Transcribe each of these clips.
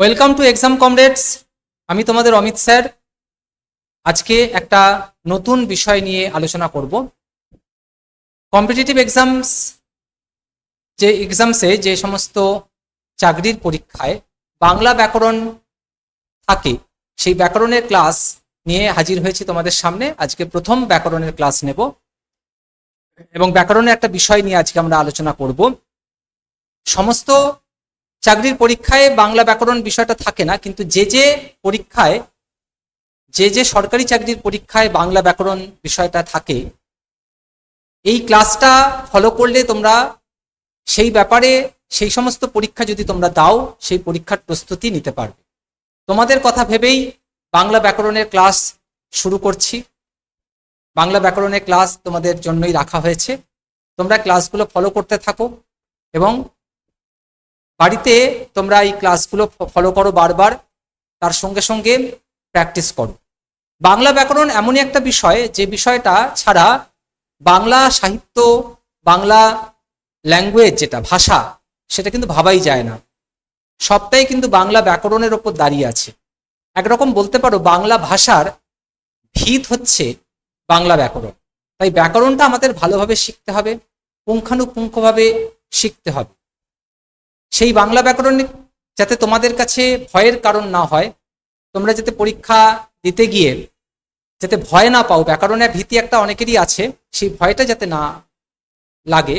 Welcome to exam comrades. আমি তোমাদের Amit sir. আজকে একটা নতুন বিষয় নিয়ে আলোচনা করব। কম্পিটিটিভ এক্সামসে যে সমস্ত চাকরির পরীক্ষায় বাংলা ব্যাকরণ থাকে, সেই ব্যাকরণের ক্লাস নিয়ে হাজির হয়েছি তোমাদের সামনে। আজকে প্রথম ব্যাকরণের ক্লাস নেব এবং ব্যাকরণের একটা বিষয় নিয়ে আজকে আমরা আলোচনা করব। সমস্ত চাকরির পরীক্ষায় বাংলা ব্যাকরণ বিষয়টা থাকে না, কিন্তু পরীক্ষায় যে সরকারি চাকরির পরীক্ষায় বাংলা ব্যাকরণ বিষয়টা থাকে, এই ক্লাসটা ফলো করলে তোমরা সেই ব্যাপারে সেই সমস্ত পরীক্ষা যদি তোমরা দাও, সেই পরীক্ষার প্রস্তুতি নিতে পারবে। তোমাদের কথা ভেবেই বাংলা ব্যাকরণের ক্লাস শুরু করছি। বাংলা ব্যাকরণের ক্লাস তোমাদের জন্যই রাখা হয়েছে। তোমরা ক্লাসগুলো ফলো করতে থাকো এবং বাড়িতে তোমরা এই ক্লাসগুলো ফলো করো বারবার, তার সঙ্গে সঙ্গে প্র্যাকটিস করো। বাংলা ব্যাকরণ এমনই একটা বিষয়, যে বিষয়টা ছাড়া বাংলা সাহিত্য, বাংলা ল্যাঙ্গুয়েজ, যেটা ভাষা, সেটা কিন্তু ভাবাই যায় না। সবটাই কিন্তু বাংলা ব্যাকরণের ওপর দাঁড়িয়ে আছে। একরকম বলতে পারো বাংলা ভাষার ভিত হচ্ছে বাংলা ব্যাকরণ। তাই ব্যাকরণটা আমাদের ভালোভাবে শিখতে হবে, পুঙ্খানুপুঙ্খভাবে শিখতে হবে। সেই বাংলা ব্যাকরণ যাতে তোমাদের কাছে ভয়ের কারণ না হয়, তোমরা যাতে পরীক্ষা দিতে গিয়ে যাতে ভয় না পাও, ব্যাকরণের ভীতি একটা অনেকেরই আছে, সেই ভয়টা যাতে না লাগে,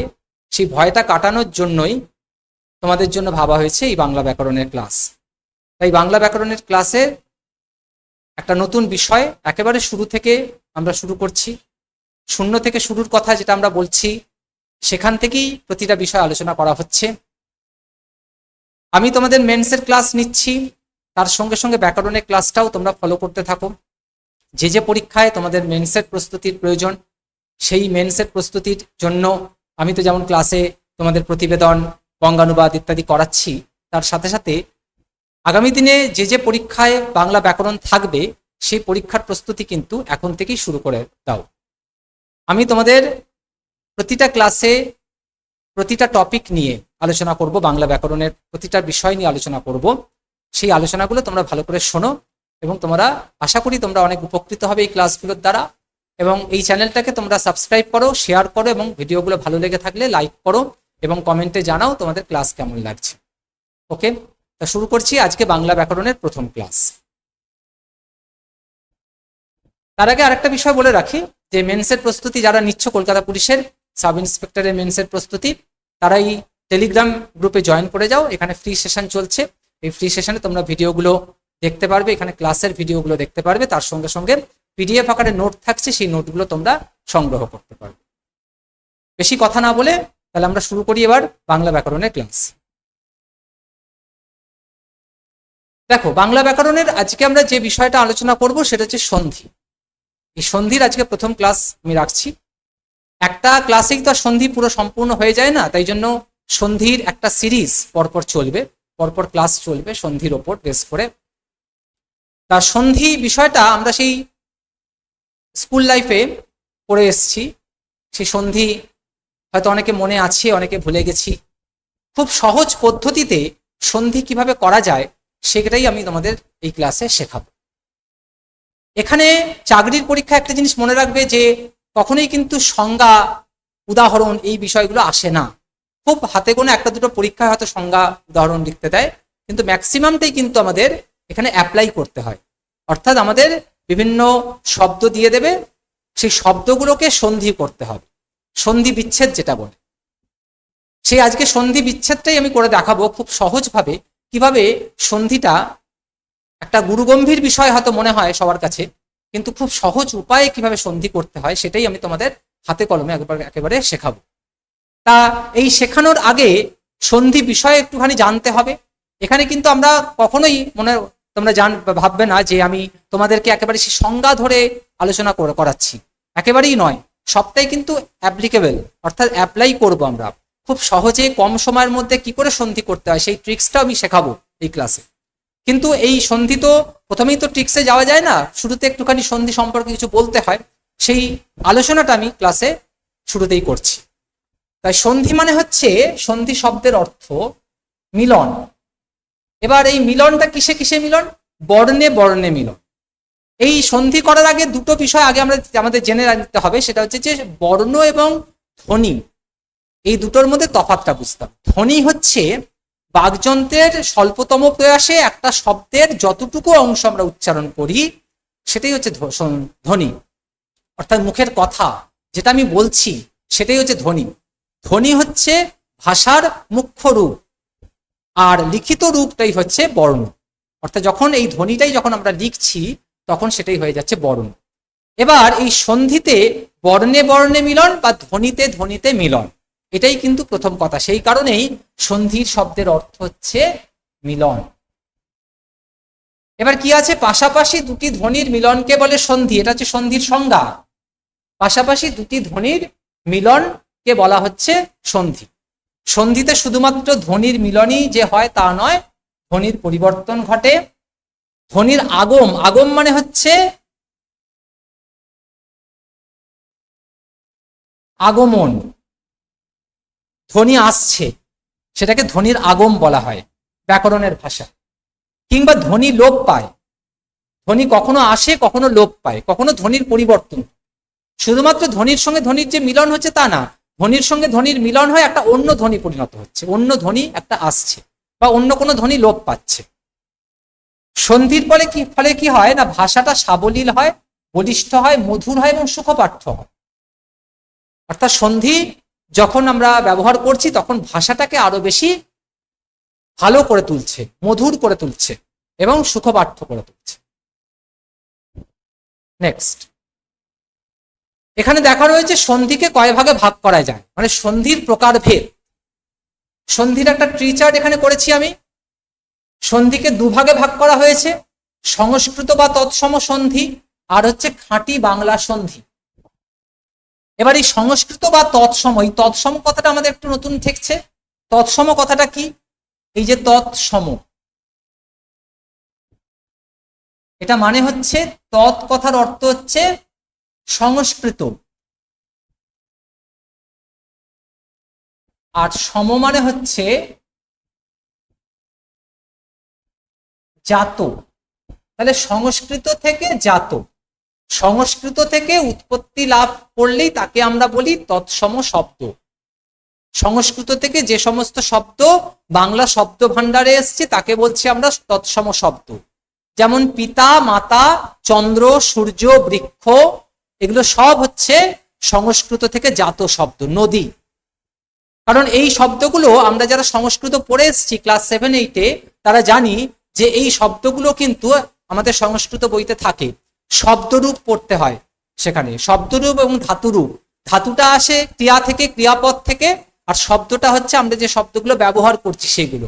সেই ভয়টা কাটানোর জন্যই তোমাদের জন্য ভাবা হয়েছে এই বাংলা ব্যাকরণের ক্লাস। তাই বাংলা ব্যাকরণের ক্লাসে একটা নতুন বিষয় একেবারে শুরু থেকে আমরা শুরু করছি। শূন্য থেকে শুরুর কথা যেটা আমরা বলছি, সেখান থেকেই প্রতিটা বিষয় আলোচনা করা হচ্ছে। আমি তোমাদের মেন্সের ক্লাস নিচ্ছি, তার সঙ্গে সঙ্গে ব্যাকরণের ক্লাসটাও তোমরা ফলো করতে থাকো। যে পরীক্ষায় তোমাদের মেন্সের প্রস্তুতির প্রয়োজন, সেই মেন্সের প্রস্তুতির জন্য আমি তো যেমন ক্লাসে তোমাদের প্রতিবেদন, বঙ্গানুবাদ ইত্যাদি করাচ্ছি, তার সাথে সাথে আগামী দিনে যে পরীক্ষায় বাংলা ব্যাকরণ থাকবে, সেই পরীক্ষার প্রস্তুতি কিন্তু এখন থেকেই শুরু করে দাও। আমি তোমাদের প্রতিটা ক্লাসে প্রতিটা টপিক নিয়ে আলোচনা করব, বাংলা ব্যাকরণের প্রতিটা বিষয় নিয়ে আলোচনা করব। সেই আলোচনাগুলো তোমরা ভালো করে শোনো এবং তোমরা, আশা করি তোমরা অনেক উপকৃত হবে এই ক্লাসগুলোর দ্বারা। এবং এই চ্যানেলটাকে তোমরা সাবস্ক্রাইব করো, শেয়ার করো এবং ভিডিওগুলো ভালো লেগে থাকলে লাইক করো এবং কমেন্টে জানাও তোমাদের ক্লাস কেমন লাগছে। ওকে, তা শুরু করছি আজকে বাংলা ব্যাকরণের প্রথম ক্লাস। তার আগে আরেকটা বিষয় বলে রাখি, যে মেন্সের প্রস্তুতি যারা নিচ্ছ, কলকাতা পুলিশের সাব ইন্সপেক্টরের মেন্সের প্রস্তুতি, তারা এই টেলিগ্রাম গ্রুপে জয়েন করে যাও। এখানে ফ্রি সেশন চলছে। এই ফ্রি সেশনে তোমরা ভিডিওগুলো দেখতে পারবে, এখানে ক্লাসের ভিডিওগুলো দেখতে পারবে, তার সঙ্গে সঙ্গে পিডিএফ আকারে নোট থাকছে, সেই নোটগুলো তোমরা সংগ্রহ করতে পারবে। বেশি কথা না বলে তাহলে আমরা শুরু করি এবার বাংলা ব্যাকরণের ক্লাস। দেখো, বাংলা ব্যাকরণের আজকে আমরা যে বিষয়টা আলোচনা করব সেটা হচ্ছে সন্ধি। এই সন্ধির আজকে প্রথম ক্লাস আমি রাখছি। একটা ক্লাসেই তো সন্ধি পুরো সম্পূর্ণ হয়ে যায় না, তাই জন্য সন্ধির একটা সিরিজ পরপর চলবে, পরপর ক্লাস চলবে সন্ধির ওপর বেস করে। তা সন্ধি বিষয়টা আমরা সেই স্কুল লাইফে পড়ে এসেছি। সেই সন্ধি হয়তো অনেকে মনে আছে, অনেকে ভুলে গেছি। খুব সহজ পদ্ধতিতে সন্ধি কিভাবে করা যায়, সেটাই আমি তোমাদের এই ক্লাসে শেখাবো। এখানে চাকরির পরীক্ষা একটা জিনিস মনে রাখবে, যে কখনোই কিন্তু সংজ্ঞা, উদাহরণ, এই বিষয়গুলো আসে না। খুব হাতে গোনা একটা দুটো পরীক্ষায় হয়তো সংজ্ঞা, উদাহরণ লিখতে দেয়, কিন্তু ম্যাক্সিমামটাই কিন্তু আমাদের এখানে অ্যাপ্লাই করতে হয়। অর্থাৎ আমাদের বিভিন্ন শব্দ দিয়ে দেবে, সেই শব্দগুলোকে সন্ধি করতে হবে, সন্ধি বিচ্ছেদ যেটা বলে। সেই আজকে সন্ধি বিচ্ছেদটাই আমি করে দেখাবো খুব সহজভাবে, কিভাবে সন্ধিটা একটা গুরুগম্ভীর বিষয় হয়তো মনে হয় সবার কাছে, কিন্তু খুব সহজ উপায়ে কিভাবে সন্ধি করতে হয় সেটাই আমি তোমাদের হাতে কলমে একেবারে শেখাবো। তা এই শেখানোর আগে সন্ধি বিষয়ে একটুখানি জানতে হবে। এখানে কিন্তু আমরা কখনোই তোমরা ভাববে না যে আমি তোমাদেরকে একেবারে সেই সংজ্ঞা ধরে আলোচনা করাচ্ছি, একেবারেই নয়। সবটাই কিন্তু অ্যাপ্লিকেবল, অর্থাৎ অ্যাপ্লাই করব আমরা খুব সহজে কম সময়ের মধ্যে কি করে সন্ধি করতে হয়, সেই ট্রিক্সটাও আমি শেখাবো এই ক্লাসে। কিন্তু এই সন্ধি তো প্রথমেই তো ট্রিক্সে যাওয়া যায় না, শুরুতে একটুখানি সন্ধি সম্পর্কে কিছু বলতে হয়। সেই আলোচনাটা আমি ক্লাসে শুরুতেই করছি। তাই সন্ধি মানে হচ্ছে, সন্ধি শব্দের অর্থ মিলন, এবার এই মিলনটা কিসে কিসে মিলন? বর্ণে বর্ণে মিলন। এই সন্ধি করার আগে দুটো বিষয় আগে আমাদের জেনে রাখতে হবে, সেটা হচ্ছে যে বর্ণ এবং ধ্বনি, এই দুটোর মধ্যে তফাৎটা বুঝতাম। ধ্বনি হচ্ছে বাকযন্ত্রের স্বল্পতম প্রয়াসে একটা শব্দের যতটুকু অংশ আমরা উচ্চারণ করি সেটাই হচ্ছে ধ্বনি, অর্থাৎ মুখের কথা যেটা আমি বলছি সেটাই হচ্ছে ধ্বনি। ধ্বনি হচ্ছে ভাষার মুখ্য রূপ, আর লিখিত রূপটাই হচ্ছে বর্ণ, অর্থাৎ যখন এই ধ্বনিটাই যখন আমরা লিখছি তখন সেটাই হয়ে যাচ্ছে বর্ণ। এবার এই সন্ধিতে বর্ণে বর্ণে মিলন বা ধ্বনিতে ধ্বনিতে মিলন, এটাই কিন্তু প্রথম কথা। সেই কারণেই সন্ধির শব্দের অর্থ হচ্ছে মিলন। এবার কি আছে? পাশাপাশি দুটি ধ্বনির মিলনকে বলে সন্ধি, এটা হচ্ছে সন্ধির সংজ্ঞা। পাশাপাশি দুটি ধ্বনির মিলনকে বলা হচ্ছে সন্ধি। সন্ধিতে শুধুমাত্র ধ্বনির মিলনই যে হয় তা নয়, ধ্বনির পরিবর্তন ঘটে, ধ্বনির আগম, আগম মানে হচ্ছে আগমন, ধ্বনি আসছে সেটাকে ধ্বনির আগম বলা হয় ব্যাকরণের ভাষা। কিংবা ধ্বনি লোপ পায়, ধ্বনি কখনো আসে কখনো লোপ পায়, কখনো ধ্বনির পরিবর্তন। শুধুমাত্র ধ্বনির সঙ্গে ধ্বনির যে মিলন হচ্ছে তা না, ধ্বনির সঙ্গে ধ্বনির মিলন হয় একটা অন্য ধ্বনি পরিণত হচ্ছে, অন্য ধ্বনি একটা আসছে বা অন্য কোনো ধ্বনি লোপ পাচ্ছে। সন্ধির ফলে কি হয় না, ভাষাটা সাবলীল হয়, বলিষ্ঠ হয়, মধুর হয় এবং সুখপাঠ্য হয়। অর্থাৎ সন্ধি যখন আমরা ব্যবহার করছি তখন ভাষাটাকে আরো বেশি ভালো করে তুলছে, মধুর করে তুলছে এবং সুখপাঠ্য করে তুলছে। নেক্সট, এখানে দেখা রয়েছে সন্ধিকে কয় ভাগে ভাগ করা যায়, মানে সন্ধির প্রকারভেদ। সন্ধির একটা ট্রি চার্ট এখানে করেছি আমি। সন্ধিকে দুভাগে ভাগ করা হয়েছে, সংস্কৃত বা তৎসম সন্ধি আর হচ্ছে খাঁটি বাংলা সন্ধি। এবার এই সংস্কৃত বা তৎসম, এই তৎসম কথাটা আমাদের একটু নতুন ঠেকছে। তৎসম কথাটা কি? এই যে তৎসম, এটা মানে হচ্ছে তৎ কথার অর্থ হচ্ছে সংস্কৃত, আর সম মানে হচ্ছে জাত। তাহলে সংস্কৃত থেকে জাত, সংস্কৃত থেকে উৎপত্তি লাভ করলেই তাকে আমরা বলি তৎসম শব্দ। সংস্কৃত থেকে যে সমস্ত শব্দ বাংলা শব্দ ভাণ্ডারে এসছে তাকে বলছি আমরা তৎসম শব্দ। যেমন পিতা, মাতা, চন্দ্র, সূর্য, বৃক্ষ, এগুলো সব হচ্ছে সংস্কৃত থেকে জাত শব্দ। নদী, কারণ এই শব্দগুলো আমরা যারা সংস্কৃত পড়ে এসছি ক্লাস 7-8-এ তারা জানি যে এই শব্দগুলো কিন্তু আমাদের সংস্কৃত বইতে থাকে, শব্দরূপ পড়তে হয় সেখানে, শব্দরূপ এবং ধাতুরূপ। ধাতুটা আসে ক্রিয়া থেকে, ক্রিয়াপদ থেকে, আর শব্দটা হচ্ছে আমরা যে শব্দগুলো ব্যবহার করছি সেগুলো।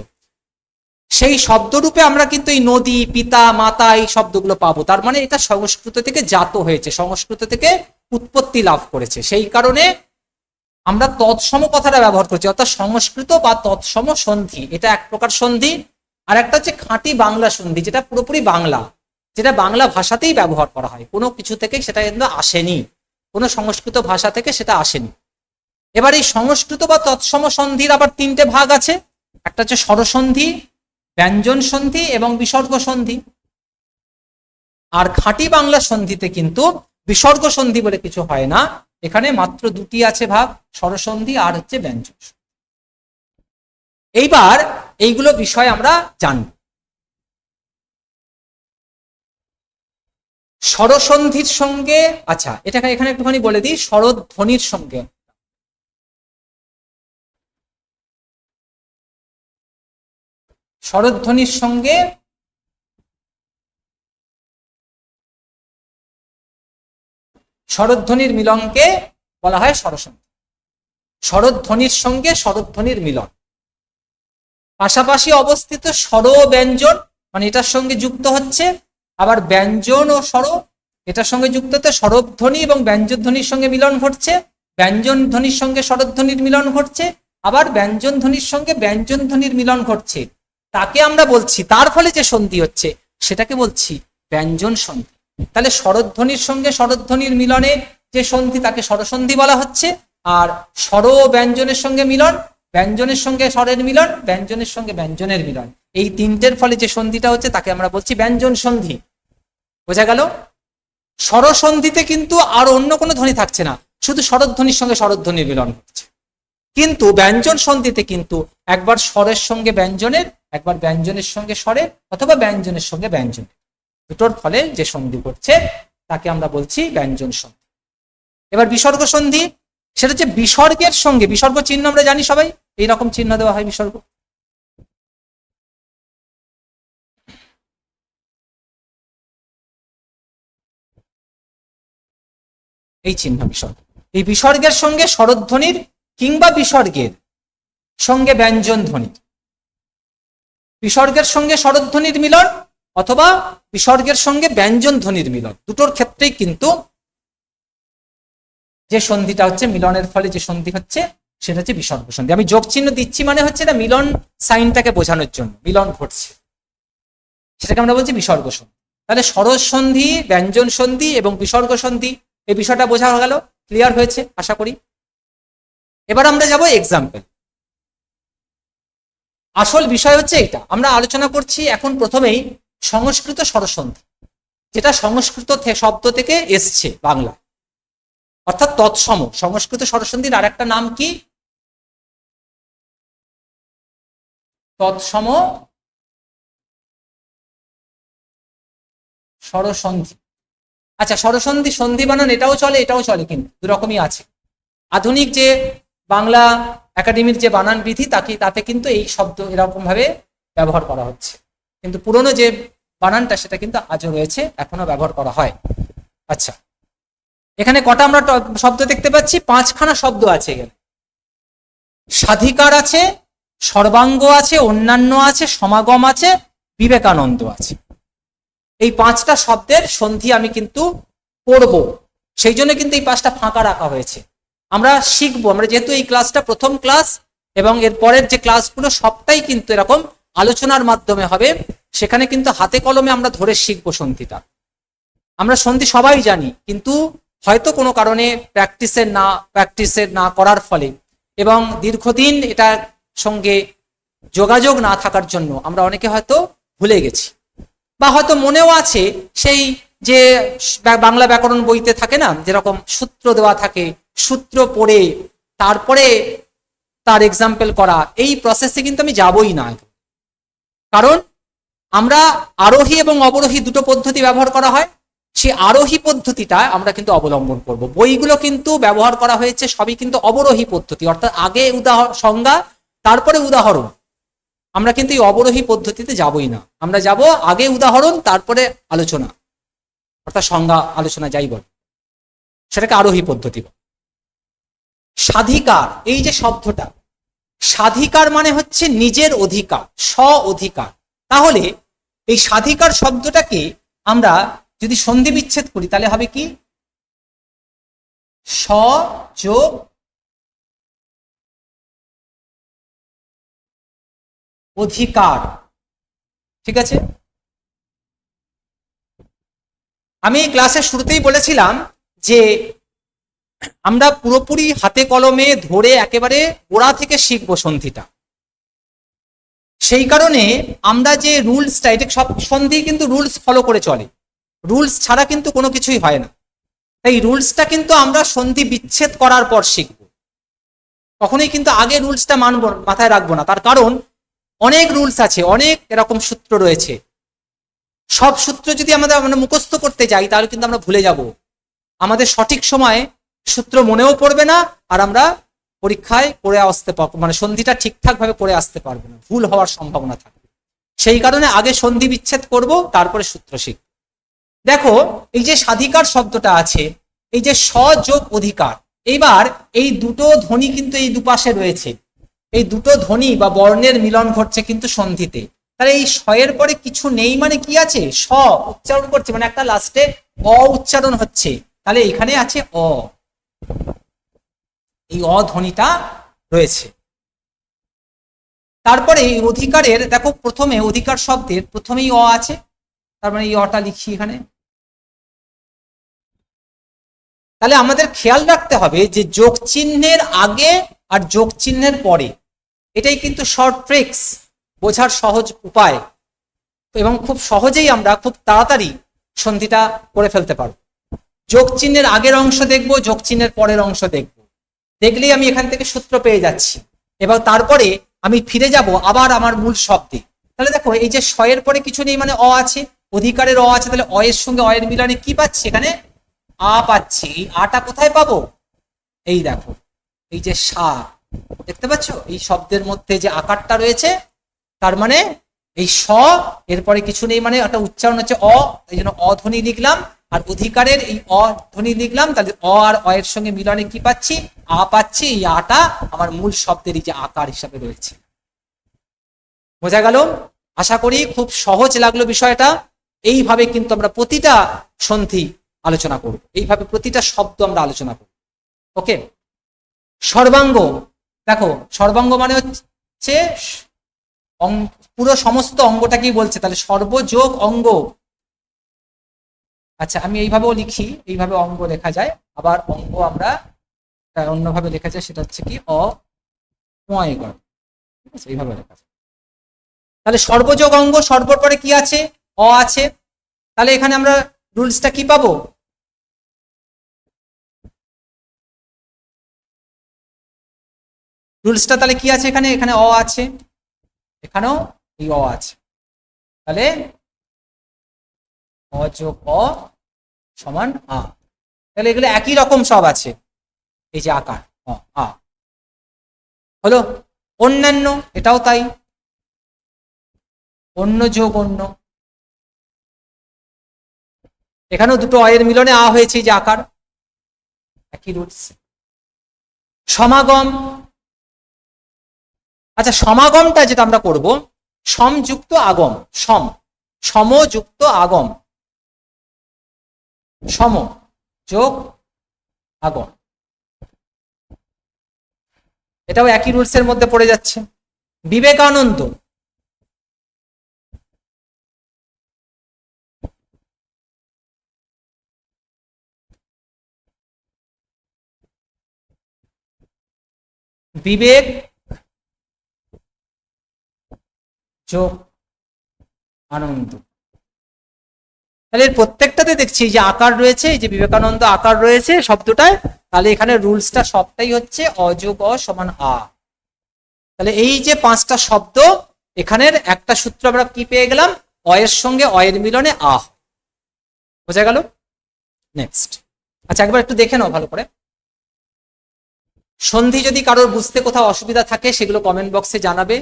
সেই শব্দরূপে আমরা কিন্তু এই নদী, পিতা, মাতা এই শব্দগুলো পাবো। তার মানে এটা সংস্কৃত থেকে জাত হয়েছে, সংস্কৃত থেকে উৎপত্তি লাভ করেছে। সেই কারণে আমরা তৎসম কথাটা ব্যবহার করছি, অর্থাৎ সংস্কৃত বা তৎসম সন্ধি, এটা এক প্রকার সন্ধি। আর একটা হচ্ছে খাঁটি বাংলা সন্ধি, যেটা পুরোপুরি বাংলা, যেটা বাংলা ভাষাতেই ব্যবহার করা হয়, কোনো কিছু থেকে সেটা কিন্তু আসেনি, কোনো সংস্কৃত ভাষা থেকে সেটা আসেনি। এবার এই সংস্কৃত বা তৎসম সন্ধির আবার তিনটে ভাগ আছে, একটা হচ্ছে স্বরসন্ধি, ব্যঞ্জন সন্ধি এবং বিসর্গ সন্ধি। আর খাঁটি বাংলা সন্ধিতে কিন্তু বিসর্গ সন্ধি বলে কিছু হয় না, এখানে মাত্র দুটি আছে ভাগ, স্বরসন্ধি আর হচ্ছে ব্যঞ্জন। এইবার এইগুলো বিষয় আমরা জানব। স্বরসন্ধির সঙ্গে, আচ্ছা এটাকে এখানে একটুখানি বলে দিই, স্বরধ্বনির সঙ্গে, স্বরধ্বনির সঙ্গে স্বরধ্বনির মিলনকে বলা হয় স্বরসন্ধি। স্বরধ্বনির সঙ্গে স্বরধ্বনির মিলন, পাশাপাশি অবস্থিত স্বর ব্যঞ্জন, মানে এটার সঙ্গে যুক্ত হচ্ছে, আবার ব্যঞ্জন ও স্বর এটার সঙ্গে যুক্ত হতে স্বরধ্বনি এবং ব্যঞ্জন ধ্বনির সঙ্গে মিলন ঘটছে, ব্যঞ্জন ধ্বনির সঙ্গে স্বরধ্বনির মিলন ঘটছে, আবার ব্যঞ্জন ধ্বনির সঙ্গে ব্যঞ্জন ধ্বনির মিলন ঘটছে, তাকে আমরা বলছি, তার ফলে যে সন্ধি হচ্ছে সেটাকে বলছি ব্যঞ্জন সন্ধি। তাহলে স্বরধ্বনির সঙ্গে স্বরধ্বনির মিলনে যে সন্ধি তাকে স্বরসন্ধি বলা হচ্ছে, আর স্বর ও ব্যঞ্জনের সঙ্গে মিলন ব্যঞ্জনের সঙ্গে স্বরের মিলন, ব্যঞ্জনের সঙ্গে ব্যঞ্জনের মিলন, এই তিনটের ফলে যে সন্ধিটা হচ্ছে তাকে আমরা বলছি ব্যঞ্জন সন্ধি। বোঝা গেল? স্বরসন্ধিতে কিন্তু আর অন্য কোনো ধ্বনি থাকছে না, শুধু স্বরধ্বনির সঙ্গে স্বরধ্বনির মিলন হচ্ছে। কিন্তু ব্যঞ্জন সন্ধিতে কিন্তু একবার স্বরের সঙ্গে ব্যঞ্জনের, একবার ব্যঞ্জনের সঙ্গে স্বরের, অথবা ব্যঞ্জনের সঙ্গে ব্যঞ্জনের, দুটোর ফলে যে সন্ধি করছে তাকে আমরা বলছি ব্যঞ্জন সন্ধি। এবার বিসর্গ সন্ধি, সেটা হচ্ছে বিসর্গের সঙ্গে, বিসর্গ চিহ্ন আমরা জানি সবাই, এইরকম চিহ্ন দেওয়া হয় বিসর্গ। এই চিহ্ন বিসর্গ, এই বিসর্গের সঙ্গে স্বরধ্বনির কিংবা বিসর্গের সঙ্গে ব্যঞ্জন ধ্বনি, বিসর্গের সঙ্গে স্বরধ্বনির মিলন অথবা বিসর্গের সঙ্গে ব্যঞ্জন ধ্বনির মিলন, দুটোর ক্ষেত্রেই কিন্তু যে সন্ধিটা হচ্ছে, মিলনের ফলে যে সন্ধি হচ্ছে সেটা হচ্ছে বিসর্গ সন্ধি। আমি যোগ চিহ্ন দিচ্ছি মানে হচ্ছে না মিলন সাইনটাকে বোঝানোর জন্য, মিলন ঘটছে, সেটাকে আমরা বলছি বিসর্গ সন্ধি। তাহলে স্বরজ সন্ধি, ব্যঞ্জন সন্ধি এবং বিসর্গ সন্ধি, এই বিষয়টা বোঝা গেল, ক্লিয়ার হয়েছে আশা করি। এবার আমরা যাব এক্সাম্পল। আসল বিষয় হচ্ছে এটা, আমরা আলোচনা করছি এখন প্রথমেই সংস্কৃত স্বরসন্ধি, যেটা সংস্কৃত শব্দ থেকে এসছে বাংলা, অর্থাৎ তৎসম। সংস্কৃত স্বরসন্ধির আর একটা নাম কি? তৎসম স্বরসন্ধি। আচ্ছা, স্বরসন্ধি সন্ধি বানান এটাও চলে, এটাও চলে, কিন্তু দুরকমই আছে। আধুনিক যে বাংলা একাডেমির যে বানান বিধি তাতে কিন্তু এই শব্দ এরকম ভাবে ব্যবহার করা হচ্ছে, কিন্তু পুরনো যে বানানটা সেটা কিন্তু আজও রয়েছে, এখনো ব্যবহার করা হয়। আচ্ছা, এখানে কটা আমরা শব্দ দেখতে পাচ্ছি? 5খানা শব্দ আছে এখানে। সাধিকার আছে, সর্বাঙ্গ আছে, অন্যান্য আছে, সমাগম আছে, বিবেকানন্দ আছে। এই 5টা শব্দের সন্ধি আমি কিন্তু পড়ব, সেই জন্য কিন্তু এই 5টা ফাঁকা রাখা হয়েছে। আমরা শিখবো, আমরা যেহেতু এই ক্লাসটা প্রথম ক্লাস এবং এর পরের যে ক্লাসগুলো সবটাই কিন্তু এরকম আলোচনার মাধ্যমে হবে, সেখানে কিন্তু হাতে কলমে আমরা ধরে শিখবো সন্ধিটা। আমরা সন্ধি সবাই জানি, কিন্তু হয়তো কোনো কারণে প্র্যাকটিসের না করার ফলে এবং দীর্ঘদিন এটার সঙ্গে যোগাযোগ না থাকার জন্য আমরা অনেকে হয়তো ভুলে গেছি, বা হয়তো মনেও আছে সেই যে বাংলা ব্যাকরণ বইতে থাকে না, যেরকম সূত্র দেওয়া থাকে, সূত্র পড়ে তারপরে তার এক্সাম্পল করা, এই প্রসেসে কিন্তু আমি যাবই না। কারণ আমরা আরোহী এবং অবরোহী দুটো পদ্ধতি ব্যবহার করা হয়, সেই আরোহী পদ্ধতিটা আমরা কিন্তু অবলম্বন করব। বইগুলো কিন্তু ব্যবহার করা হয়েছে সবই কিন্তু অবরোহী পদ্ধতি, অর্থাৎ আগে সংজ্ঞা তারপরে উদাহরণ। আমরা কিন্তু এই অবরোহী পদ্ধতিতে যাবই না, আমরা যাব আগে উদাহরণ তারপরে আলোচনা, অর্থাৎ সংজ্ঞা আলোচনা যাই বল, সেটাকে আরোহী পদ্ধতি বল। স্বাধিকার, এই যে শব্দটা, স্বাধিকার মানে হচ্ছে নিজের অধিকার, স্ব অধিকার। তাহলে এই স্বাধিকার শব্দটাকে আমরা যদি সন্ধি বিচ্ছেদ করি তাহলে হবে কি? স যোগ অধিকার। ঠিক আছে, আমি ক্লাসের শুরুতেই বলেছিলাম যে আমরা পুরোপুরি হাতে কলমে ধরে একেবারে গোড়া থেকে শিখবো সন্ধিটা। সেই কারণে আমরা যে রুলসটা, এটা সব সন্ধি কিন্তু রুলস ফলো করে চলে, রুলস ছাড়া কিন্তু কোনো কিছুই হয় না। তাই রুলসটা কিন্তু আমরা সন্ধি বিচ্ছেদ করার পর শিখবো, কখনোই কিন্তু আগে রুলসটা মানবো, মাথায় রাখবো না। তার কারণ অনেক রুলস আছে, অনেক এরকম সূত্র রয়েছে, সব সূত্র যদি আমরা মুখস্থ করতে যাই তাহলে কিন্তু আমরা ভুলে যাব, আমাদের সঠিক সময়ে সূত্র মনেও পড়বে না, আর আমরা পরীক্ষায় করে আসতে পারবো, মানে সন্ধিটা ঠিকঠাক ভাবে করে আসতে পারবো না, ভুল হওয়ার সম্ভাবনা থাকবে। সেই কারণে আগে সন্ধি বিচ্ছেদ করব, তারপরে সূত্র শিখব। দেখো, এই যে স্বাধিকার শব্দটা আছে, এই যে স যোগ অধিকার, এইবার এই দুটো ধ্বনি কিন্তু এই দুপাশে রয়েছে, এই দুটো ধ্বনি বা বর্ণের মিলন ঘটছে কিন্তু সন্ধিতে। তাহলে এই স এর পরে কিছু নেই মানে কি আছে? স উচ্চারণ করছে, মানে একটা লাস্টে অ উচ্চারণ হচ্ছে, তাহলে এখানে আছে অ, এই অ ধ্বনিটা রয়েছে। তারপরে এই অধিকারের, দেখো প্রথমে অধিকার শব্দের প্রথমেই অ আছে, তার মানে এই অটা লিখি এখানে। তাহলে আমাদের খেয়াল রাখতে হবে যে যোগ চিহ্নের আগে আর যোগ চিহ্নের পরে এটাই কিন্তু শর্ট ট্রিক্স, বোঝার সহজ উপায়, এবং খুব সহজেই আমরা খুব তাড়াতাড়ি সন্ধিটা করে ফেলতে পারবো। যোগ চিহ্নের আগের অংশ দেখবো, যোগ চিহ্নের পরের অংশ দেখবো, দেখলেই আমি এখান থেকে সূত্র পেয়ে যাচ্ছি। এবং তারপরে আমি ফিরে যাব আবার আমার মূল শব্দে। তাহলে দেখো এই যে শয়ের পরে কিছু নেই মানে অ আছে, অধিকারের অ আছে, তাহলে অ এর সঙ্গে অ এর মিলনে কি পাচ্ছি, এখানে আ পাচ্ছি। আটা কোথায় পাবো, এই দেখো এই যে সা, দেখতে পাচ্ছ এই শব্দের মধ্যে যে আকারটা রয়েছে, তার মানে এই স এরপরে কিছু নেই মানে একটা উচ্চারণ হচ্ছে অ, এই জন্য অধ্বনি লিখলাম, আর অধিকারের এই অধ্বনি লিখলাম, তাহলে অ আর অ এর সঙ্গে মিলনে কি পাচ্ছি, আ পাচ্ছি। এই আটা আমার মূল শব্দের এই যে আকার হিসাবে রয়েছে। বোঝা গেল? আশা করি খুব সহজ লাগলো বিষয়টা। এইভাবে কিন্তু আমরা প্রতিটা সন্ধি আলোচনা করব, এইভাবে প্রতিটা শব্দ আমরা আলোচনা করব। ওকে, সর্বাঙ্গ, দেখো সর্বাঙ্গ মানে হচ্ছে পুরো সমস্ত অঙ্গটাকেই বলছে, তাহলে সর্বযোগ অঙ্গ। আচ্ছা আমি এইভাবেও লিখি, এইভাবে অঙ্গ লেখা যায়, আবার অঙ্গ আমরা অন্যভাবে লেখা যায়, সেটা হচ্ছে কি অময়গণ, ঠিক আছে, এইভাবে লেখা যায়। তাহলে সর্বযোগ অঙ্গ, সর্বর পরে কি আছে, অ আছে, তাহলে এখানে আমরা রুলসটা কি পাবো, রুলসটা তাহলে কি আছে, এখানে এখানে অ আছে, এখানেও এই অ আছে, তাহলে অ যোগ অ সমান আ, তাহলে এগুলো একই রকম সব আছে, এই যে আকার আ হলো। অন্যান্য, এটাও তাই, অন্য যোগ অন্য, এখানেও দুটো অয়ের মিলনে আ হয়েছে, যে আকার, একই রুলস। সমাগম, আচ্ছা সমাগমটা যেটা আমরা করব, সমযুক্ত আগম, সমযুক্ত আগম, সম যোগ আগম, এটাও একই রুলসের মধ্যে পড়ে যাচ্ছে। বিবেকানন্দ, বিবেক যোগ আনন্দ, তাহলে এর প্রত্যেকটাতে দেখছি যে আকার রয়েছে, এই যে বিবেকানন্দ আকার রয়েছে শব্দটায়, তাহলে এখানে রুলসটা সবটাই হচ্ছে অযোগ অ সমান আ। তাহলে এই যে পাঁচটা শব্দ, এখানের একটা সূত্র আমরা কি পেয়ে গেলাম, অয়ের সঙ্গে অয়ের মিলনে আ। বোঝা গেল? নেক্সট, আচ্ছা একবার একটু দেখে নাও ভালো করে। সন্ধি যদি কারোর বুঝতে কোথাও অসুবিধা থাকে সেগুলো কমেন্ট বক্সে জানাবে,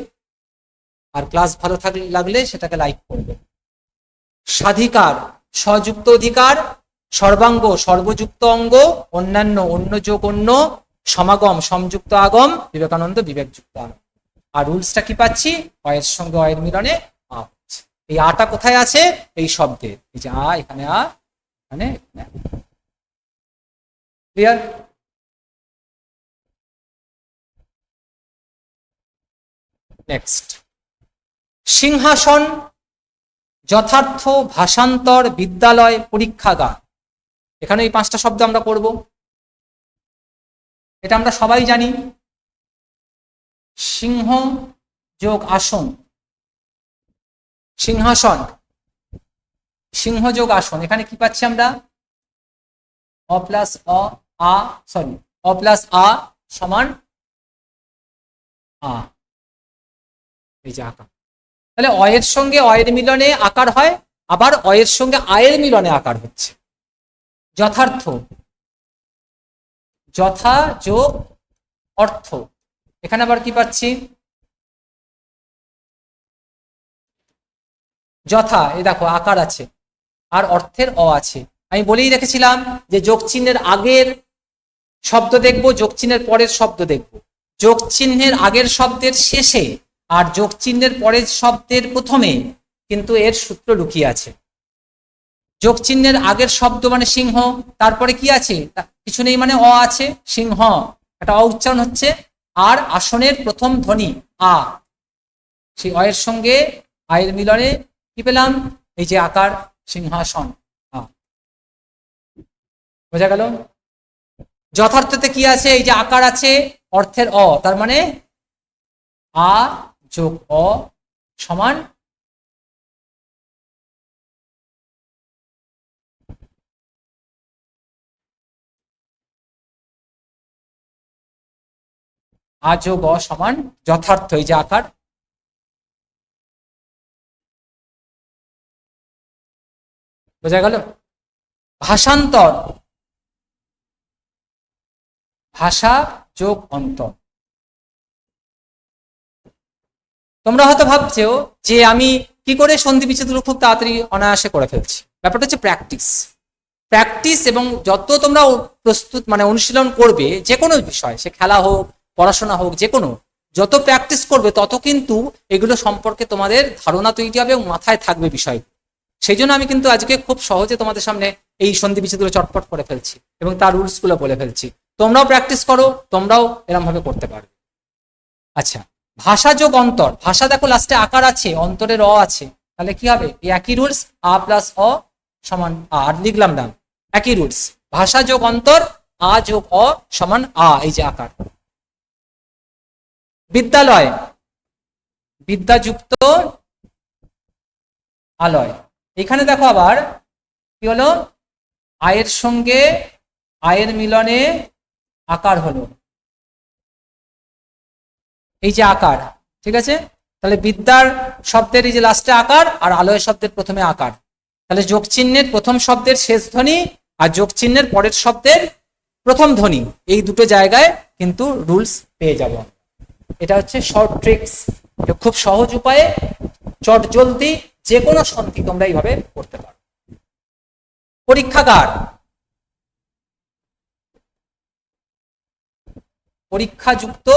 আর ক্লাস ভালো লাগলে সেটাকে লাইক করবে। স্বাধিকার, স্বযুক্ত অধিকার, সর্বাঙ্গ সর্বযুক্ত অঙ্গ, অন্যান্য অন্য যোগ অন্য, সমাগম সমযুক্ত আগম, বিবেকানন্দ বিবেকযুক্ত আগম। আর রুলসটা কি পাচ্ছি, অয়ের সঙ্গে অয়ের মিলনে আ। এই আটা কোথায় আছে, এই শব্দে, এই যে আ, এখানে আ, এখানে ক্লিয়ার? নেক্সট, সিংহাসন, যথার্থ, ভাষান্তর, বিদ্যালয়, পরীক্ষাগার, এখানে এই পাঁচটা শব্দ আমরা করব, এটা আমরা সবাই জানি। সিংহ যোগ আসন, সিংহাসন, সিংহ যোগ আসন, এখানে কি পাচ্ছি আমরা, অ প্লাস অ আ, সরি অ প্লাস আ সমান আ, এই যে আকার। তাহলে অয়ের সঙ্গে অয়ের মিলনে আকার হয়, আবার অয়ের সঙ্গে আয়ের মিলনে আকার হচ্ছে। যথার্থ, যথা যোগ অর্থ, এখানে আবার কি পাচ্ছি, যথা, এই দেখো আকার আছে, আর অর্থের অ আছে। আমি বলেই রেখেছিলাম যে যোগ চিহ্নের আগের শব্দ দেখবো, যোগ চিহ্নের পরের শব্দ দেখবো, যোগ চিহ্নের আগের শব্দের শেষে আর যোগ চিহ্নের পরের শব্দের প্রথমে কিন্তু এর সূত্র লুকিয়ে আছে। যোগ চিহ্নের আগের শব্দ মানে সিংহ, তারপরে কি আছে, কিছু নেই মানে অ আছে, সিংহ একটা অ উচ্চারণ হচ্ছে, আর আসনের প্রথম ধ্বনি আ, সেই অয়ের সঙ্গে আয়ের মিলনে কি পেলাম, এই যে আকার, সিংহাসন। বোঝা গেল? যথার্থতে কি আছে, এই যে আকার আছে, অর্থের অ, তার মানে আ যোগ অ সমান আ যোগ অ সমান যথার্থ, এই যে আকার। বোঝা গেল? ভাষান্তর, ভাষা যোগ অন্তর। তোমরা হয়তো ভাবছো যে আমি কি করে সন্ধি বিচ্ছেদগুলো খুব তাড়াতাড়ি অনায়াসে করে ফেলছি। ব্যাপারটা হচ্ছে প্র্যাকটিস। প্র্যাকটিস এবং যত তোমরা প্রস্তুত মানে অনুশীলন করবে যে কোনো বিষয়, সে খেলা হোক পড়াশোনা হোক, যে কোনো, যত প্র্যাকটিস করবে তত কিন্তু এগুলো সম্পর্কে তোমাদের ধারণা তৈরি হবে এবং মাথায় থাকবে বিষয়। সেই জন্য আমি কিন্তু আজকে খুব সহজে তোমাদের সামনে এই সন্ধি বিচ্ছেদগুলো চটপট করে ফেলছি এবং তার রুলস গুলো বলে ফেলছি। তোমরাও প্র্যাকটিস করো, তোমরাও এরকম ভাবে করতে পারবে। আচ্ছা, ভাষা যোগ অন্তর। ভাষা দেখো লাস্টে আকার আছে, অন্তরের অ আছে, তাহলে কি হবে? একই রুলস, আ প্লাস অ সমান আ। আর লিখলাম না, একই রুলস, ভাষা যোগ অন্তর, আ যোগ অ সমান আ, এই যে আকার। বিদ্যালয়, বিদ্যাযুক্ত আলয়। এখানে দেখো আবার কি হলো, আয়ের সঙ্গে আয়ের মিলনে আকার হলো, এই যে আকার, ঠিক আছে? তাহলে বিদ্যার শব্দের এই যে লাস্টে আকার আর আলয় শব্দের প্রথমে আকার, তাহলে যোগ চিহ্নের প্রথম শব্দের শেষ ধ্বনি আর যোগ চিহ্নের পরের শব্দের প্রথম ধ্বনি, এই দুটো জায়গায় কিন্তু রুলস পেয়ে যাব। এটা হচ্ছে শর্ট ট্রিক্স, খুব সহজ উপায়ে চট জলদি যে কোনো সন্ধি তোমরা এইভাবে করতে পারো। পরীক্ষাগার, পরীক্ষাযুক্ত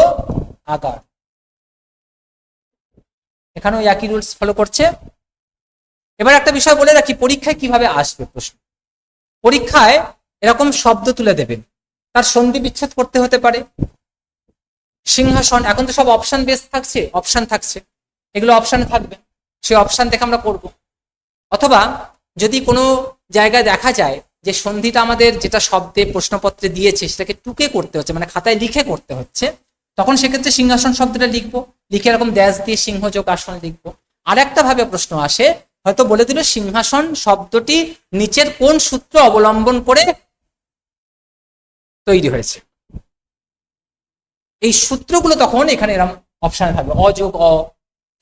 আগার, এখানেও একই রুলস ফলো করছে। এবার একটা বিষয় বলে রাখি, পরীক্ষায় কিভাবে আসবে প্রশ্ন। পরীক্ষায় এরকম শব্দ তুলে দেবেন, তার সন্ধি বিচ্ছেদ করতে হতে পারে। সিংহাসন, এখন তো সব অপশন বেস থাকছে, অপশন থাকছে, এগুলো অপশানে থাকবে, সেই অপশন দেখে আমরা করব। অথবা যদি কোনো জায়গায় দেখা যায় যে সন্ধিটা আমাদের যেটা শব্দে প্রশ্নপত্রে দিয়েছে সেটাকে টুকে করতে হচ্ছে, মানে খাতায় লিখে করতে হচ্ছে, তখন সেক্ষেত্রে সিংহাসন শব্দটা লিখবো, লিখে এরকম ড্যাশ দিয়ে সিংহ যোগ আসন লিখবো। আর একটা ভাবে প্রশ্ন আসে, হয়তো বলে দিল সিংহাসন শব্দটি নিচের কোন সূত্র অবলম্বন করে তৈরি হয়েছে, এই সূত্রগুলো তখন এখানে এরকম অপশনে থাকবে। অযোগ অ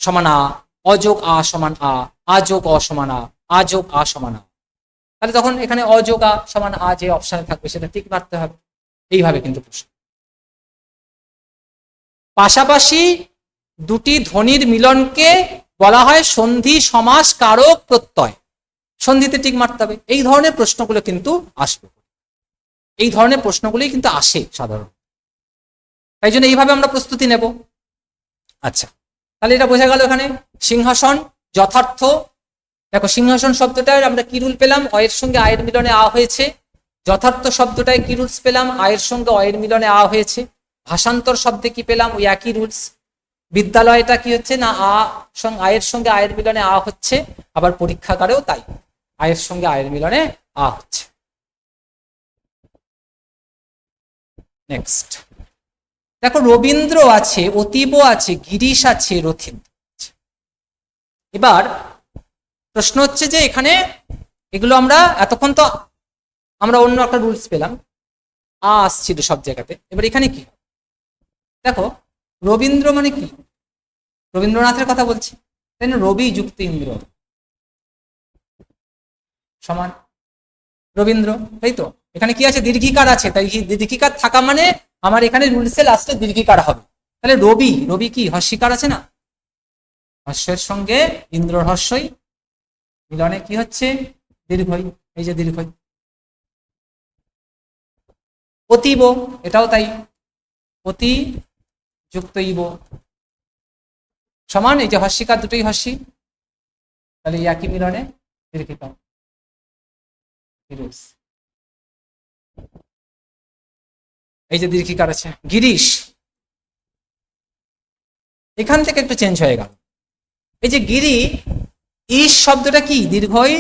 সমান আ, অযোগ আ সমান আ, আ যোগ অ সমান আ, আ যোগ আ সমান আ। তাহলে তখন এখানে অযোগ আ সমান আ যে অপশনে থাকবে সেটা ঠিক মারতে হবে। এইভাবে কিন্তু প্রশ্ন। পাশাপাশি দুটি ধ্বনির মিলনকে বলা হয় সন্ধি সমাস কারক প্রত্যয়, সন্ধিতে ঠিক মারতে হবে। এই ধরনের প্রশ্নগুলো কিন্তু আসবে, এই ধরনের প্রশ্নগুলোই কিন্তু আসে সাধারণত, তাই জন্য এইভাবে আমরা প্রস্তুতি নেব। আচ্ছা, তাহলে এটা বোঝা গেল। এখানে সিংহাসন যথার্থ, দেখো সিংহাসন শব্দটায় আমরা কি রুল পেলাম, অয়ের সঙ্গে আয়ের মিলনে আ হয়েছে। যথার্থ শব্দটায় কি রুলস পেলাম, আয়ের সঙ্গে অয়ের মিলনে আ হয়েছে। ভাষান্তর শব্দে কি পেলাম, ওই একই রুলস। বিদ্যালয়টা কি হচ্ছে না, আয়ের সঙ্গে আয়ের মিলনে আ হচ্ছে, আবার পরীক্ষাগারেও তাই, আয়ের সঙ্গে আয়ের মিলনে আ হচ্ছে। নেক্সট দেখো, রবীন্দ্র আছে, অতীব আছে, গিরিশ আছে, রথীন্দ্র আছে। এবার প্রশ্ন হচ্ছে যে এখানে এগুলো আমরা এতক্ষণ তো আমরা অন্য একটা রুলস পেলাম, আ আসছিল সব জায়গাতে, এবার এখানে কি? দেখো রবীন্দ্র মানে কি, রবীন্দ্রনাথের কথা বলছি, তাই না? রবি যুক্ত ইন্দ্র সমান রবীন্দ্র, তাই তো? এখানে কি আছে, দীর্ঘিকার আছে, তাই দীর্ঘিকার থাকা মানে আমার এখানে রুলসে লাস্টে দীর্ঘিকার হবে। তাহলে রবি, রবি কি হস্যিকার আছে না, হস্যের সঙ্গে ইন্দ্র হস্যই মিলনে কি হচ্ছে, দীর্ঘই, এই যে দীর্ঘই। অতীব, এটাও তাই, অতি যুক্ত ইব সমান এই যে হস্যিকার দুটোই হস্যি, তাহলে একই মিলনে দীর্ঘিকার। এই যে দীর্ঘিকার আছে। গিরিশ, এখান থেকে একটু চেঞ্জ হয়ে গেল, এই যে গিরি, ইস শব্দটা কি, দীর্ঘই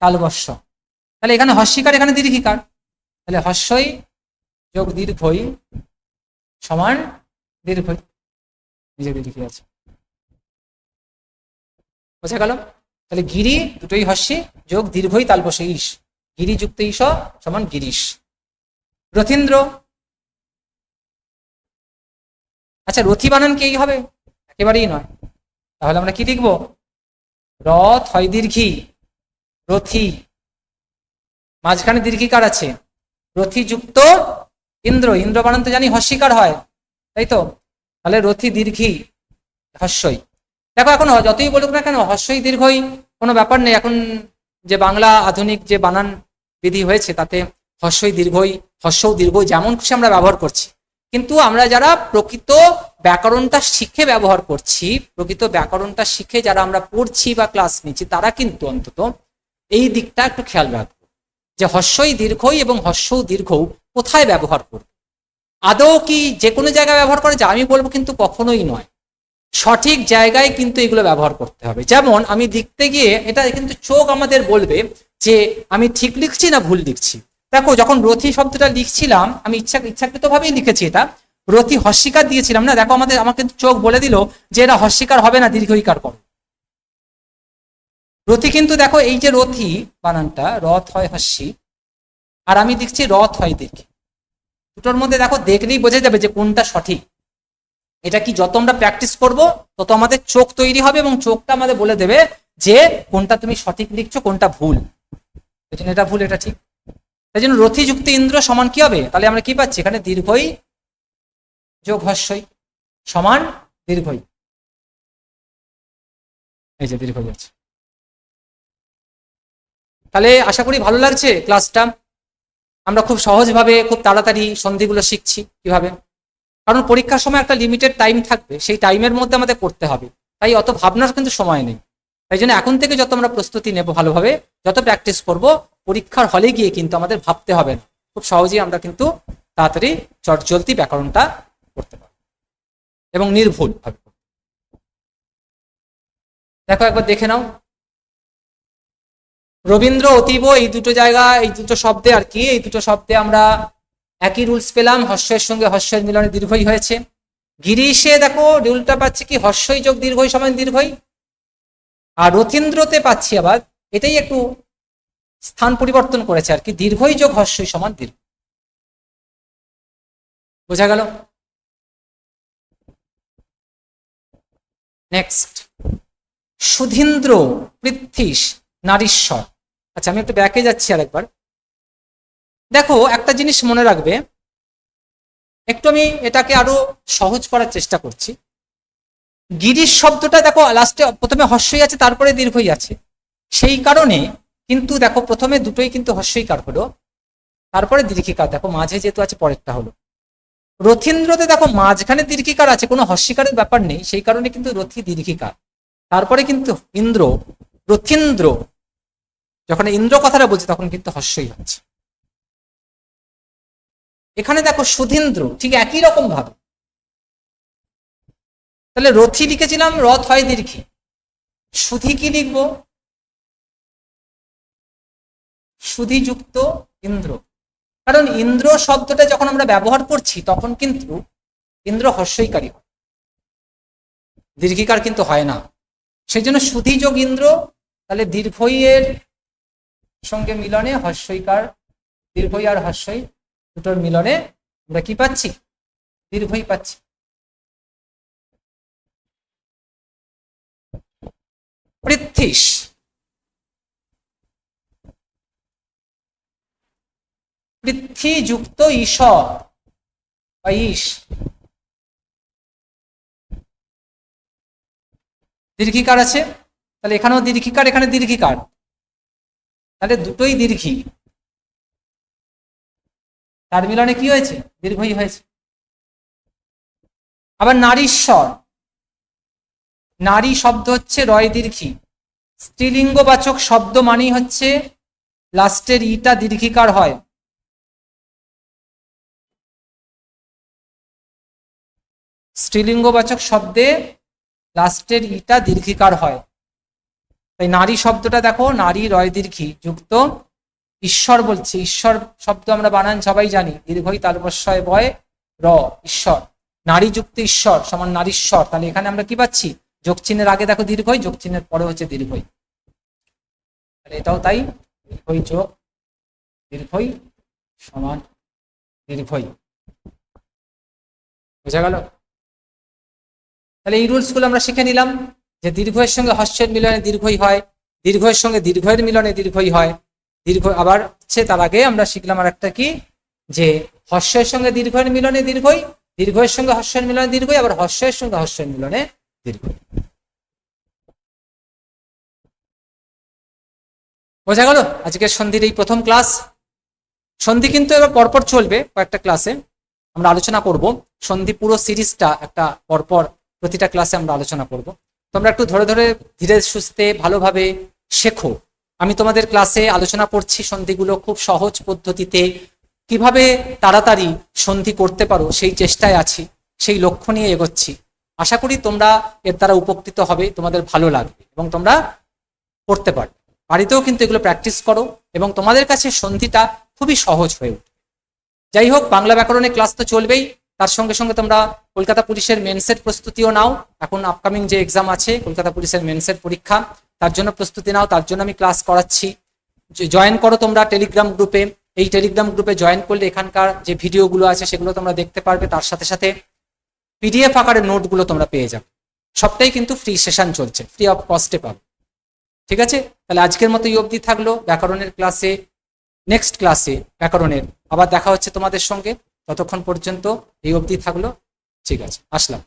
তালবস্য, তাহলে এখানে হস্যিকার এখানে দীর্ঘিকার, তাহলে হস্যই যোগ দীর্ঘই সমান দীর্ঘই। এই যে দীর্ঘী আছে, বোঝা গেল? তাহলে গিরি দুটোই হস্যি যোগ দীর্ঘই তালবশ ঈশ, গিরি যুক্ত ঈশ সমান গিরিশ। রথীন্দ্র, আচ্ছা রথি বানান কি এই হবে? একেবারেই নয়। তাহলে আমরা কি লিখবো? রথ হয় দীর্ঘী, রথি, মাঝখানে দীর্ঘিকার আছে, রথি যুক্ত ইন্দ্র, ইন্দ্র বানান তো জানি হস্যিকার হয়, তাই তো? তাহলে রথি দীর্ঘী হস্যই। দেখো এখন যতই বলুক না কেন হস্যই দীর্ঘই কোনো ব্যাপার নেই। এখন যে বাংলা আধুনিক যে বানান বিধি হয়েছে তাতে হস্যই দীর্ঘই, হস্যও দীর্ঘ যেমন খুশি আমরা ব্যবহার করছি। কিন্তু আমরা যারা প্রকৃত ব্যাকরণটা শিখে ব্যবহার করছি, প্রকৃত ব্যাকরণটা শিখে যারা আমরা পড়ছি বা ক্লাস নিচ্ছি, তারা কিন্তু অন্তত এই দিকটা একটু খেয়াল রাখবো যে হস্যই দীর্ঘই এবং হস্যও দীর্ঘও কোথায় ব্যবহার করবে। আদৌ কি যে কোনো জায়গায় ব্যবহার করে যে আমি বলবো কিন্তু কখনোই নয়, সঠিক জায়গায় কিন্তু এগুলো ব্যবহার করতে হবে। যেমন আমি লিখতে গিয়ে এটা কিন্তু চোখ আমাদের বলবে যে আমি ঠিক লিখছি না ভুল লিখছি। দেখো যখন রথি শব্দটা লিখছিলাম আমি ইচ্ছাকৃত ভাবেই লিখেছি, এটা রথি হস্যিকার দিয়েছিলাম না, দেখো আমার কিন্তু চোখ বলে দিল যে এটা হস্যিকার হবে না, দীর্ঘইকার করো। রথি কিন্তু দেখো এই যে রথি বানানটা রথ হয় হস্যি আর আমি লিখছি রথ হয় দীর্ঘি, দুটোর মধ্যে দেখো দেখলেই বোঝা যাবে যে কোনটা সঠিক। এটা কি যত আমরা প্র্যাকটিস করব তত আমাদের চোখ তৈরি হবে এবং চোখটা আমাদের বলে দেবে যে কোনটা তুমি সঠিক লিখছো কোনটা ভুল। এটা ভুল এটা ঠিক। তাই জন্য রথি যুক্ত ইন্দ্র সমান কি হবে? তাহলে আমরা কি পাচ্ছি এখানে দীর্ঘই যোগ হস্যই সমান দীর্ঘই, এই যে দীর্ঘই আছে। তাহলে আশা করি ভালো লাগছে ক্লাসটা। আমরা খুব সহজভাবে খুব তাড়াতাড়ি সন্ধিগুলো শিখছি কিভাবে, কারণ পরীক্ষার সময় একটা লিমিটেড টাইম থাকবে, সেই টাইমের মধ্যে আমাদের করতে হবে, তাই অত ভাবনার কিন্তু সময় নেই। তাই জন্য এখন থেকে যত আমরা প্রস্তুতি নেব ভালোভাবে, যত প্র্যাকটিস করব, পরীক্ষার হলে গিয়ে কিন্তু আমাদের ভাবতে হবে না, খুব সহজেই আমরা কিন্তু তাড়াতাড়ি চটজলদি ব্যাকরণটা করতে পারবো এবং নির্ভুল ভাবে। দেখো একবার দেখে নাও, রবীন্দ্র অতীব এই দুটো জায়গা, এই দুটো শব্দে আর কি, এই দুটো শব্দে আমরা একই রুলস পেলাম, হস্যের সঙ্গে হস্যের মিলনে দীর্ঘই হয়েছে। গিরিশে দেখো রুলটা পাচ্ছি কি হস্যই যোগ দীর্ঘই সমান দীর্ঘই, আর রথীন্দ্রতে পাচ্ছি আবার এটাই একটু স্থান পরিবর্তন করেছে আর কি, দীর্ঘই যোগ হস্যই সমান দীর্ঘ। বোঝা গেল? নেক্সট সুধীন্দ্র পৃথ্বীশ নারীশ্বর। আচ্ছা আমি একটু ব্যাকে যাচ্ছি আরেকবার। দেখো একটা জিনিস মনে রাখবে, একটু আমি এটাকে আরো সহজ করার চেষ্টা করছি। গিরিশ শব্দটা দেখো লাস্টে প্রথমে হস্যই আছে তারপরে দীর্ঘই আছে, সেই কারণে কিন্তু দেখো প্রথমে দুটোই কিন্তু হস্যইকার হলো, তারপরে দীর্ঘিকার দেখো মাঝে যেহেতু আছে পরেরটা হলো। রথীন্দ্রতে দেখো মাঝখানে দীর্ঘিকার আছে, কোনো হস্যিকারের ব্যাপার নেই, সেই কারণে কিন্তু রথি দীর্ঘিকার। তারপরে কিন্তু ইন্দ্র, রথীন্দ্র, যখন ইন্দ্র কথাটা বলছি তখন কিন্তু হস্যই হচ্ছে। এখানে দেখো সুধীন্দ্র ঠিক একই রকম ভাবে, তাহলে রথি লিখেছিলাম রথ হয় দীর্ঘি, সুধি কি লিখবো? সুধি যুক্ত ইন্দ্র, কারণ ইন্দ্র শব্দটা যখন আমরা ব্যবহার করছি তখন কিন্তু ইন্দ্র হস্যইকারী হয়, দীর্ঘিকার কিন্তু হয় না, সেই জন্য সুধি যোগ ইন্দ্র, তাহলে দীর্ঘই এর সঙ্গে মিলনে হস্যইকার, দীর্ঘই আর হস্যই দুটোর মিলনে আমরা কি পাচ্ছি? দীর্ঘই পাচ্ছি। পৃথ্বীশ, পৃথ্বী যুক্ত ঈশ বা ঈশ, দীর্ঘিকার আছে, তাহলে এখানেও দীর্ঘিকার এখানে দীর্ঘিকার, তাহলে দুটোই দীর্ঘি, তার মিলনে কি হয়েছে? দীর্ঘই হয়েছে। আবার নারীশ্বর, নারী শব্দ হচ্ছে রয় দীর্ঘি, স্ত্রীলিঙ্গবাচক শব্দ মানেই হচ্ছে লাস্টের ইটা দীর্ঘিকার হয়, স্ত্রীলিঙ্গবাচক শব্দে লাস্টের ইটা দীর্ঘিকার হয়, তাই নারী শব্দটা দেখো নারী রয় দীর্ঘি যুক্ত ঈশ্বর বলছি, ঈশ্বর শব্দ আমরা বানান সবাই জানি, দীর্ঘই তালবস্যয় বয় র, ঈশ্বর, নারী যুক্ত ঈশ্বর সমান নারীশ্বর, তাহলে এখানে আমরা কি পাচ্ছি, যোগ চিহ্নের আগে দেখো দীর্ঘই, যোগ চিহ্নের পরে হচ্ছে দীর্ঘই, তাহলে এটাও তাই, দীর্ঘই যোগ দীর্ঘই সমান দীর্ঘই। বোঝা গেল? তাহলে এই রুলস গুলো আমরা শিখে নিলাম যে দীর্ঘের সঙ্গে হর্ষের মিলনে দীর্ঘই হয়, দীর্ঘের সঙ্গে দীর্ঘের মিলনে দীর্ঘই হয়, দীর্ঘ আবার হচ্ছে তার আগে আমরা শিখলাম আর একটা কি, যে হর্ষের সঙ্গে দীর্ঘের মিলনে দীর্ঘই, দীর্ঘের সঙ্গে হর্ষের মিলনে দীর্ঘই, আবার হর্ষের সঙ্গে হর্ষের মিলনে দীর্ঘই। বোঝা গেল আজকের সন্ধির এই প্রথম ক্লাস। সন্ধি কিন্তু এবার পরপর চলবে, কয়েকটা ক্লাসে আমরা আলোচনা করব সন্ধি, পুরো সিরিজটা একটা পরপর প্রতিটা ক্লাসে আমরা আলোচনা করব। তোমরা একটু ধরে ধরে ধীরে সুস্থে ভালোভাবে শেখো। আমি তোমাদের ক্লাসে আলোচনা করছি সন্ধিগুলো খুব সহজ পদ্ধতিতে, কিভাবে তাড়াতাড়ি সন্ধি করতে পারো সেই চেষ্টায় আছি, সেই লক্ষ্য নিয়ে এগোচ্ছি। আশা করি তোমরা এর দ্বারা উপকৃত হবে, তোমাদের ভালো লাগবে এবং তোমরা করতে পারবে। বাড়িতেও কিন্তু এগুলো প্র্যাকটিস করো এবং তোমাদের কাছে সন্ধিটা খুবই সহজ হয়ে উঠবে। যাই হোক, বাংলা ব্যাকরণের ক্লাস তো চলবেই, তার সঙ্গে সঙ্গে তোমরা কলকাতা পুলিশের মেন্সের প্রস্তুতিও নাও। এখন আপকামিং যে এক্সাম আছে কলকাতা পুলিশের মেন্সের পরীক্ষা, তার জন্য প্রস্তুতি নাও, তার জন্য আমি ক্লাস করাচ্ছি। জয়েন করো তোমরা টেলিগ্রাম গ্রুপে, এই টেলিগ্রাম গ্রুপে জয়েন করলে এখানকার যে ভিডিওগুলো আছে সেগুলো তোমরা দেখতে পারবে, তার সাথে সাথে পিডিএফ আকারের নোটগুলো তোমরা পেয়ে যাবে। সবটাই কিন্তু ফ্রি সেশন চলছে, ফ্রি অফ কস্টে পাবে। ঠিক আছে, তাহলে আজকের মতো এই অবধি থাকলো ব্যাকরণের ক্লাসে। নেক্সট ক্লাসে ব্যাকরণের আবার দেখা হচ্ছে তোমাদের সঙ্গে, ততক্ষণ পর্যন্ত এই অবধি থাকলো। ঠিক আছে, আসলাম।